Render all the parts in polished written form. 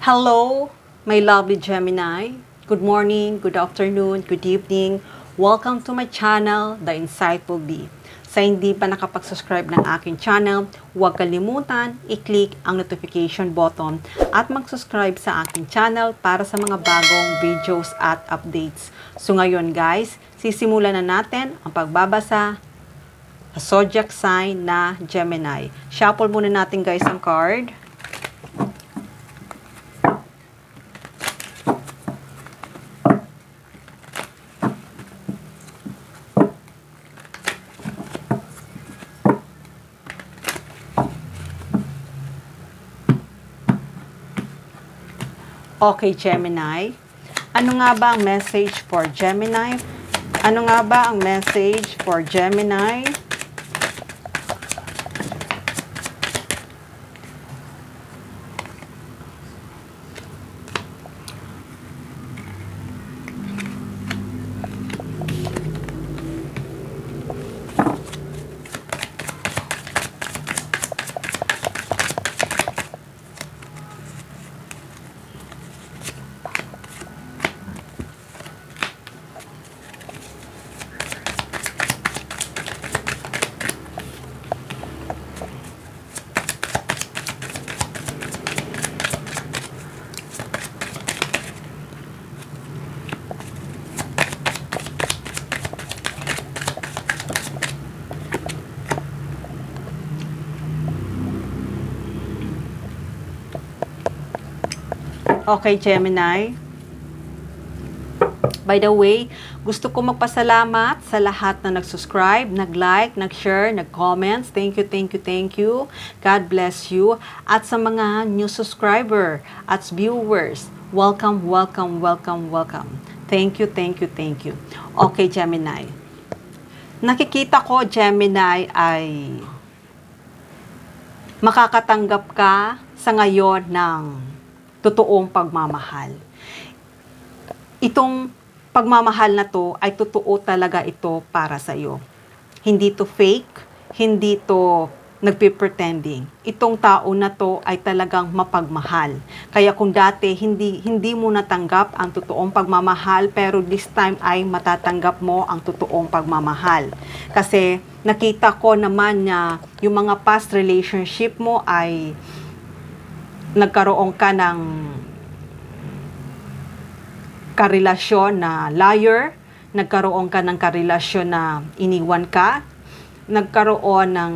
Hello, my lovely Gemini. Good morning, good afternoon, good evening. Welcome to my channel, The Insightful Bee. Sa hindi pa nakapag-subscribe ng aking channel, huwag kalimutan i-click ang notification button at mag-subscribe sa aking channel para sa mga bagong videos at updates. So ngayon guys, sisimulan na natin ang pagbabasa sa zodiac sign na Gemini. Shuffle muna natin guys ang card. Okay, Gemini. Ano nga ba ang message for Gemini? Ano nga ba ang message for Gemini? Okay, Gemini. By the way, gusto ko magpasalamat sa lahat na nag-subscribe, nag-like, nag-share, nag-comments. Thank you, thank you, thank you. God bless you. At sa mga new subscriber at viewers, welcome, welcome, welcome, welcome. Thank you, thank you, thank you. Okay, Gemini. Nakikita ko, Gemini, ay makakatanggap ka sa ngayon ng totoong pagmamahal. Itong pagmamahal na to ay totoo talaga ito para sa iyo. Hindi to fake, hindi to nagpe-pretending. Itong tao na to ay talagang mapagmahal. Kaya kung dati hindi mo natanggap ang totoong pagmamahal, pero this time ay matatanggap mo ang totoong pagmamahal. Kasi nakita ko naman na yung mga past relationship mo ay nagkaroon ka ng karelasyon na liar, nagkaroon ka ng karelasyon na iniwan ka, nagkaroon ng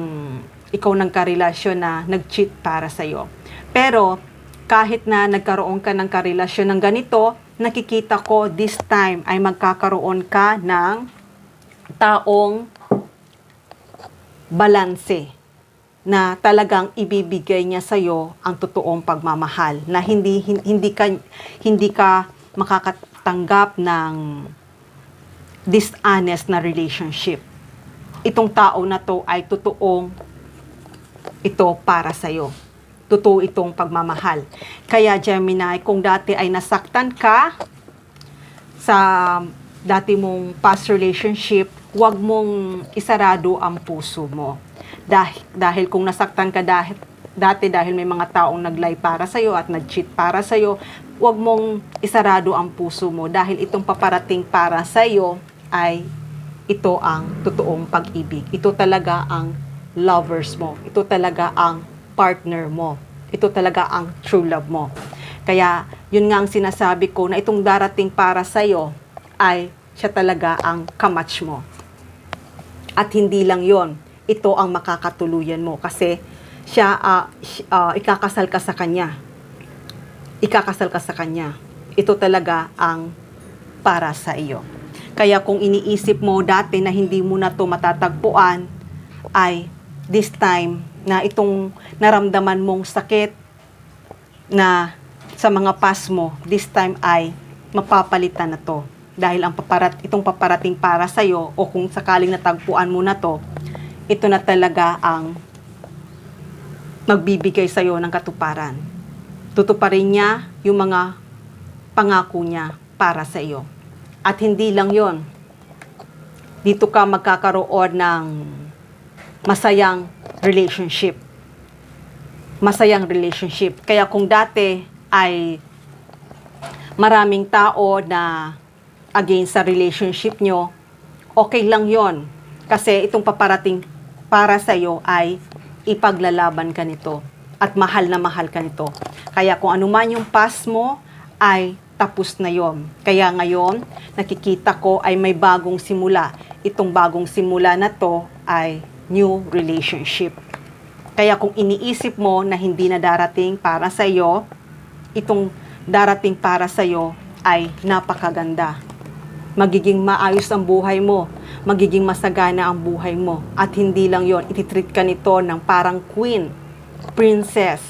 ikaw ng karelasyon na nag-cheat para sa'yo. Pero kahit na nagkaroon ka ng karelasyon ng ganito, nakikita ko this time ay magkakaroon ka ng taong balanse, na talagang ibibigay niya sa iyo ang totoong pagmamahal, na hindi ka makakatanggap ng dishonest na relationship. Itong tao na to ay totoong ito para sa iyo. Totoo itong pagmamahal. Kaya Gemini, kung dati ay nasaktan ka sa dati mong past relationship, huwag mong isarado ang puso mo. Dahil kung nasaktan ka dati dahil may mga taong nag-lie para sa'yo at nag-cheat para sa'yo, huwag mong isarado ang puso mo, dahil itong paparating para sa'yo ay ito ang totoong pag-ibig. Ito talaga ang lovers mo. Ito talaga ang partner mo. Ito talaga ang true love mo. Kaya yun nga ang sinasabi ko, na itong darating para sa'yo ay siya talaga ang kamatch mo. At hindi lang yon, ito ang makakatuluyan mo, kasi siya ikakasal ka sa kanya. Ikakasal ka sa kanya. Ito talaga ang para sa iyo. Kaya kung iniisip mo dati na hindi mo na to matatagpuan, ay this time na itong naramdaman mong sakit na sa mga past mo, this time ay mapapalitan na to. Dahil itong paparating para sa iyo, o kung sakaling natagpuan mo na to, ito na talaga ang magbibigay sa iyo ng katuparan. Tutuparin niya yung mga pangako niya para sa iyo. At hindi lang yon, dito ka magkakaroon ng masayang relationship. Kaya kung dati ay maraming tao na against sa relationship nyo, okay lang yon. Kasi itong paparating para sa'yo ay ipaglalaban ka nito at mahal na mahal ka nito. Kaya kung ano man yung past mo ay tapos na yon. Kaya ngayon, nakikita ko ay may bagong simula. Itong bagong simula na to ay new relationship. Kaya kung iniisip mo na hindi na darating para sa'yo, itong darating para sa'yo ay napakaganda. Magiging maayos ang buhay mo. Magiging masagana ang buhay mo. At hindi lang yon, ititreat ka nito ng parang queen, princess.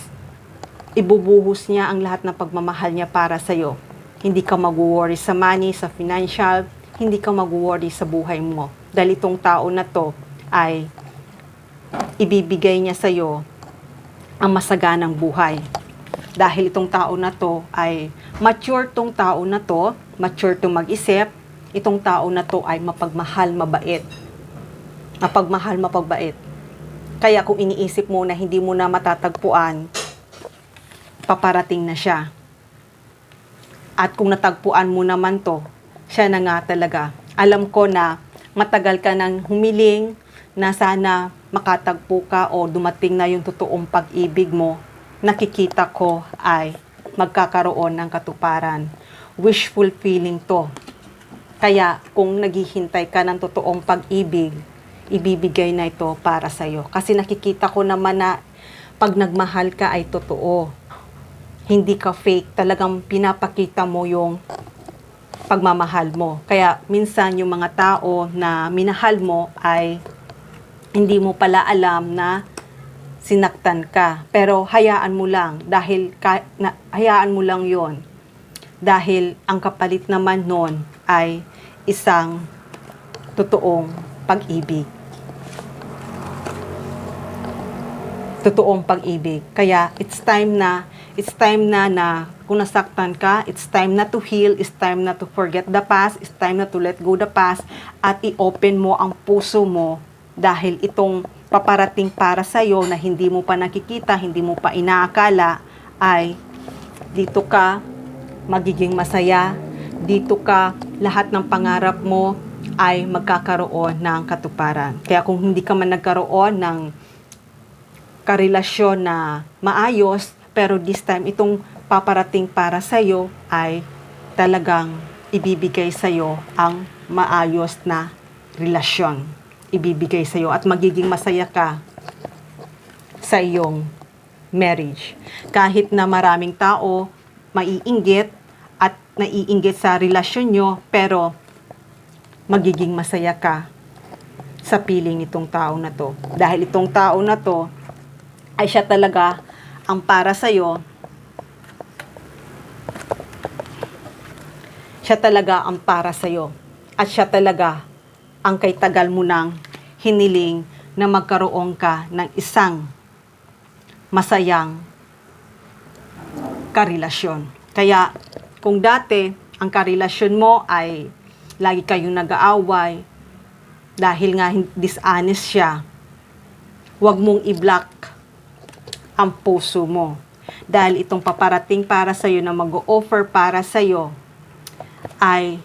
Ibubuhos niya ang lahat ng pagmamahal niya para sa'yo. Hindi ka mag-worry sa money, sa financial, hindi ka mag-worry sa buhay mo. Dahil itong tao na to ay ibibigay niya sa'yo ang masaganang buhay. Dahil itong tao na to ay mature tong tao na to, mature tong mag-isip, itong tao na to ay mapagmahal, mabait. Mapagmahal, mapagmabait. Kaya kung iniisip mo na hindi mo na matatagpuan, paparating na siya. At kung natagpuan mo naman to, siya na nga talaga. Alam ko na matagal ka nang humiling na sana makatagpo ka o dumating na yung totoong pag-ibig mo. Nakikita ko ay magkakaroon ng katuparan. Wishful feeling to. Kaya kung naghihintay ka ng totoong pag-ibig, ibibigay na ito para sa'yo. Kasi nakikita ko naman na pag nagmahal ka ay totoo. Hindi ka fake, talagang pinapakita mo yung pagmamahal mo. Kaya minsan yung mga tao na minahal mo ay hindi mo pala alam na sinaktan ka. Pero hayaan mo lang dahil hayaan mo lang 'yon. Dahil ang kapalit naman nun ay isang totoong pag-ibig. Totoong pag-ibig. Kaya it's time na kung nasaktan ka, it's time na to heal, it's time na to forget the past, it's time na to let go the past, at i-open mo ang puso mo dahil itong paparating para sa'yo na hindi mo pa nakikita, hindi mo pa inaakala, ay dito ka magiging masaya, dito ka lahat ng pangarap mo ay magkakaroon ng katuparan. Kaya kung hindi ka man nagkaroon ng karelasyon na maayos, pero this time, itong paparating para sa'yo ay talagang ibibigay sa'yo ang maayos na relasyon. Ibibigay sa'yo at magiging masaya ka sa iyong marriage. Kahit na maraming tao maiinggit at naiinggit sa relasyon nyo, pero magiging masaya ka sa piling nitong tao na to. Dahil itong tao na to ay siya talaga ang para sa'yo, siya talaga ang para sa'yo. At siya talaga ang kay tagal mo nang hiniling na magkaroon ka ng isang masayang karelasyon. Kaya kung dati ang karelasyon mo ay lagi kayong nag-aaway dahil nga dishonest siya, huwag mong i-block ang puso mo. Dahil itong paparating para sa'yo na mag-o-offer para sa'yo ay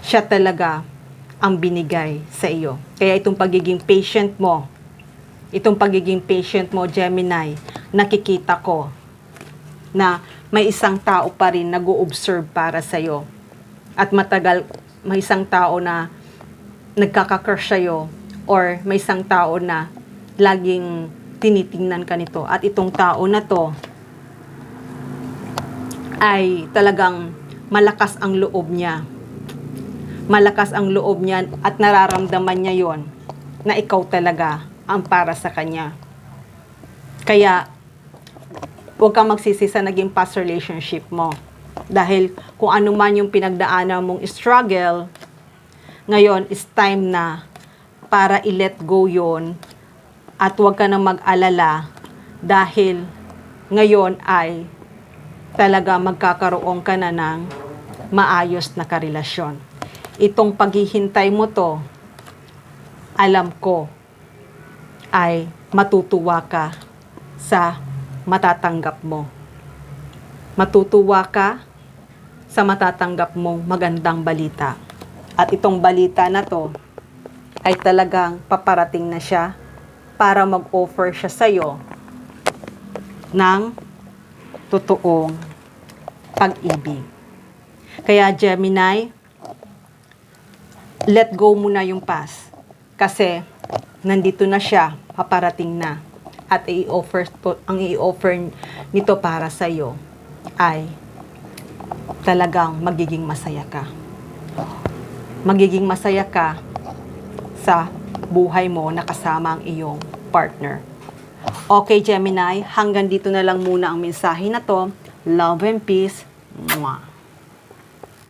siya talaga ang binigay sa iyo. Kaya itong pagiging patient mo, Gemini, nakikita ko na may isang tao pa rin nag-o-observe para sa'yo. At may isang tao na nagkaka-crush sa'yo, or may isang tao na laging tinitingnan ka nito. At itong tao na to ay talagang malakas ang loob niya. Malakas ang loob niya at nararamdaman niya yon na ikaw talaga ang para sa kanya. Kaya huwag kang magsisi sa naging past relationship mo. Dahil kung ano man yung pinagdaanan mong struggle, ngayon is time na para i-let go yon. At huwag ka nang mag-alala dahil ngayon ay talaga magkakaroon ka na ng maayos na karelasyon. Itong paghihintay mo to, alam ko, ay matutuwa ka sa matatanggap mo. Matutuwa ka sa matatanggap mong magandang balita. At itong balita na to ay talagang paparating na siya para mag-offer siya sa'yo ng totoong pag-ibig. Kaya Gemini, let go muna yung past. Kasi nandito na siya, paparating na. At ang i-offer nito para sa'yo ay talagang magiging masaya ka. Magiging masaya ka sa buhay mo na kasama ang iyong partner. Okay, Gemini, hanggang dito na lang muna ang mensahe na to. Love and peace. Mwah.